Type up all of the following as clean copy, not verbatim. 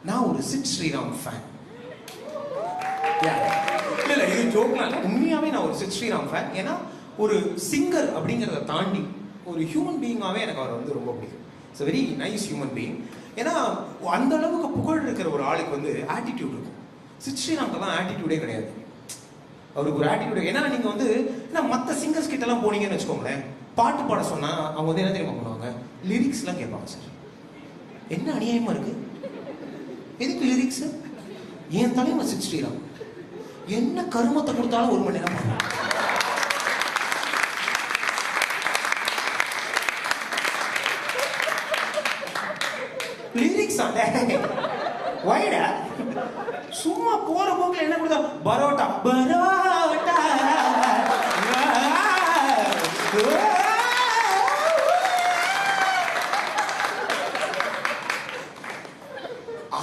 நான் ஒரு சித் ஸ்ரீராம் ஃபேன். இல்ல இது ஜோக்லாம் இல்லை, உண்மையாவே நான் ஒரு சித் ஸ்ரீராம் ஃபேன். ஏன்னா ஒரு சிங்கர் அப்படிங்கிறத தாண்டி ஒரு ஹியூமன் பீயிங்காகவே எனக்கு அவர் வந்து ரொம்ப பிடிக்கும். It's very nice human being. ஏன்னா அந்த அளவுக்கு புகழ் இருக்கிற ஒரு ஆளுக்கு வந்து ஆட்டிடியூட் இருக்கும். சித் ஸ்ரீராம்க்கெல்லாம் ஆட்டிடியூடே கிடையாது. அவருக்கு ஒரு ஆட்டிடியூட். ஏன்னா நீங்க வந்து மற்ற சிங்கர்ஸ் கிட்ட எல்லாம் போனீங்கன்னு வச்சுக்கோங்களேன், பாட்டு பாட சொன்னா அவங்க வந்து என்ன தெரியுமா பண்ணுவாங்க, லிரிக்ஸ் எல்லாம் கேட்பாங்க. சார் என்ன அநியாயமா இருக்கு, எதுக்கு லிரிக்ஸ்? என் தலைமை சித் ஸ்ரீராம் என்ன கருமத்தை கொடுத்தாலும் 1 மணி நேரம் லிரிக்ஸ் வைடா. சும்மா போற போக்குல என்ன கொடுத்தா பரோட்டா பரோட்டா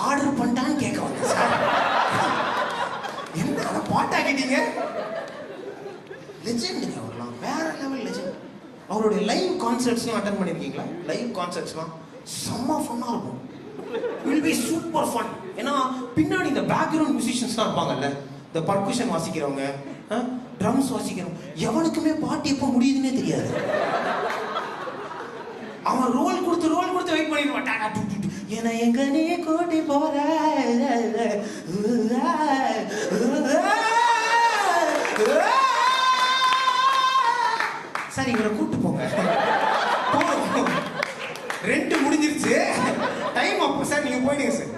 ஆர்டர் பண்ணிட்டான்னு கேட்க வந்தேன் சார். என்ன அதை பாட்டாக்கிட்டீங்க? லெஜெண்டுங்க அவர்லாம், வேற லெவல் லெஜெண்ட். அவருடைய லைவ் கான்சர்ட்ஸ்லாம் அட்டன் பண்ணியிருக்கீங்களா? லைவ் கான்சர்ட்ஸ்லாம் செம்ம ஃபன்னாக இருக்கும். Will be super fun. ஏன்னா பின்னாடி இந்த பேக்ரவுண்ட் மியூசிஷியன்ஸ்லாம் இருப்பாங்கல்ல, இந்த பர்குஷன் வாசிக்கிறவங்க, ட்ரம்ஸ் வாசிக்கிறவங்க, எவனுக்குமே பாட்டு எப்போ முடியுதுன்னே தெரியாது. அவன் ரோல் கொடுத்து வெயிட் பண்ணிட்டு மாட்டான். ஏன்னா எங்க நீ கூட்டி போற சரி இவரை கூட்டு போங்க. 2 முடிஞ்சிருச்சு டைம். அப்போ சார் நீங்க போயிடுங்க சார்.